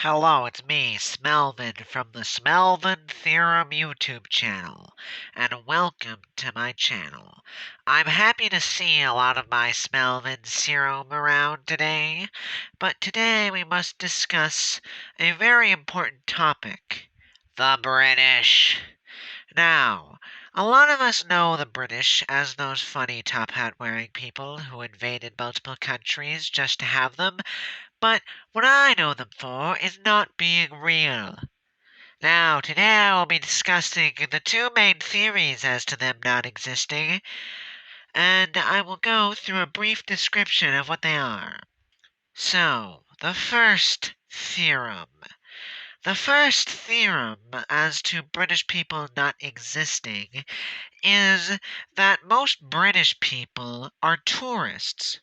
Hello, it's me, Smelvin, from the Smelvin Theorem YouTube channel, and welcome to my channel. I'm happy to see a lot of my Smelvin serum around today, but today we must discuss a very important topic, the British. Now, a lot of us know the British as those funny top hat wearing people who invaded multiple countries just to have them, but what I know them for is not being real. Now, today I will be discussing the two main theories as to them not existing, and I will go through a brief description of what they are. So, the first theorem. The first theorem as to British people not existing is that most British people are tourists.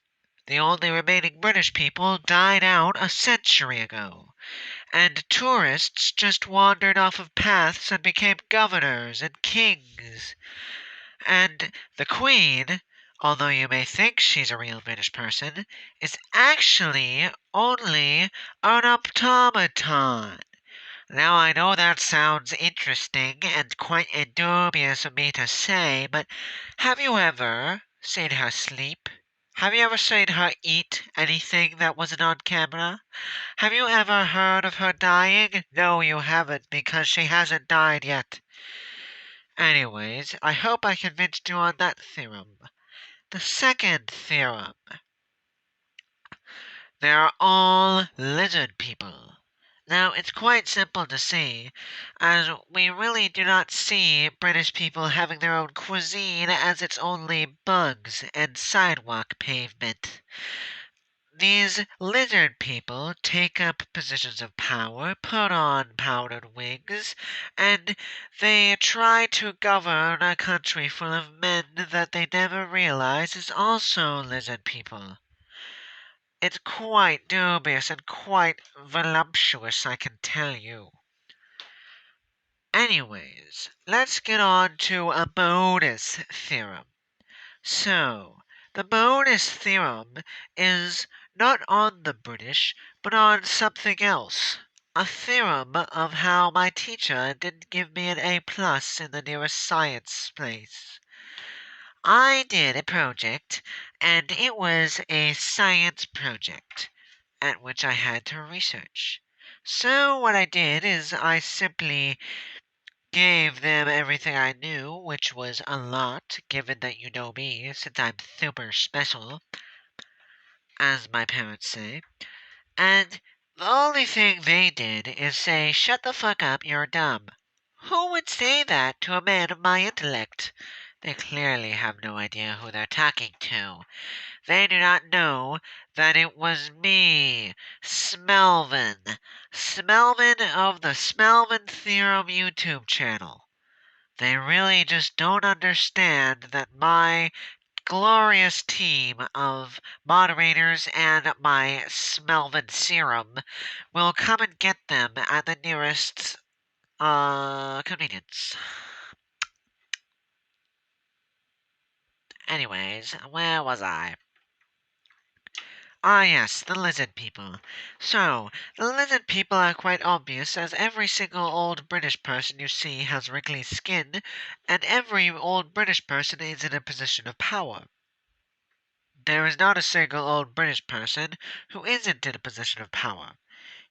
The only remaining British people died out a century ago, and tourists just wandered off of paths and became governors and kings. And the Queen, although you may think she's a real British person, is actually only an automaton. Now, I know that sounds interesting and quite dubious of me to say, but have you ever seen her sleep? Have you ever seen her eat anything that wasn't on camera? Have you ever heard of her dying? No, you haven't, because she hasn't died yet. Anyways, I hope I convinced you on that theorem. The second theorem. They're all lizard people. Now, it's quite simple to see, as we really do not see British people having their own cuisine as it's only bugs and sidewalk pavement. These lizard people take up positions of power, put on powdered wigs, and they try to govern a country full of men that they never realize is also lizard people. It's quite dubious and quite voluptuous, I can tell you. Anyways, let's get on to a bonus theorem. So, the bonus theorem is not on the British, but on something else. A theorem of how my teacher didn't give me an A+ in the nearest science place. I did a project, and it was a science project at which I had to research. So what I did is I simply gave them everything I knew, which was a lot, given that you know me, since I'm super special, as my parents say. And the only thing they did is say, "Shut the fuck up, you're dumb." Who would say that to a man of my intellect? They clearly have no idea who they're talking to. They do not know that it was me, Smelvin. Smelvin of the Smelvin Theorem YouTube channel. They really just don't understand that my glorious team of moderators and my Smelvin serum will come and get them at the nearest convenience. Anyways, where was I? Ah, yes, the lizard people. So, the lizard people are quite obvious, as every single old British person you see has wrinkly skin, and every old British person is in a position of power. There is not a single old British person who isn't in a position of power.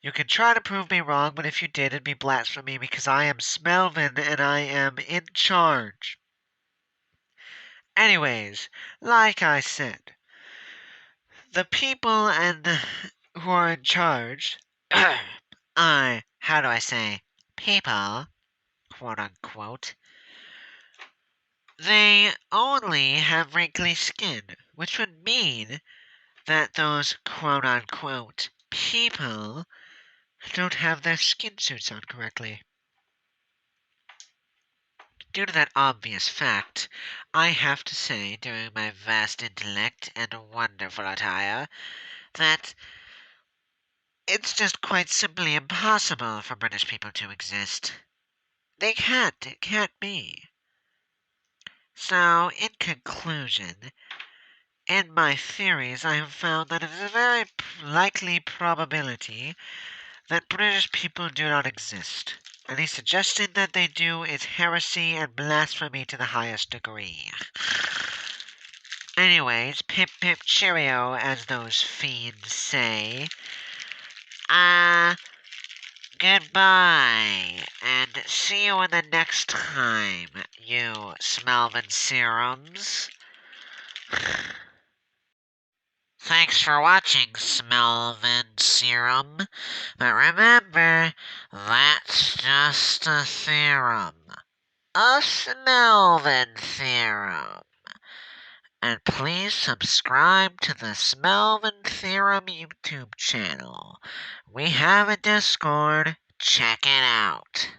You can try to prove me wrong, but if you did, it'd be blasphemy because I am Smelvin and I am in charge. Anyways, like I said, the people who are in charge are, how do I say, people, quote unquote, they only have wrinkly skin, which would mean that those quote unquote people don't have their skin suits on correctly. Due to that obvious fact, I have to say, during my vast intellect and wonderful attire, that it's just quite simply impossible for British people to exist. They can't. It can't be. So, in conclusion, in my theories, I have found that it is a very likely probability that British people do not exist. Any suggestion that they do is heresy and blasphemy to the highest degree. Anyways, pip pip cheerio, as those fiends say. Goodbye, and see you in the next time, you Smelvin Serums. Thanks for watching, Smelvin Serum. But remember, that's just a theorem. A Smelvin Theorem. And please subscribe to the Smelvin Theorem YouTube channel. We have a Discord. Check it out.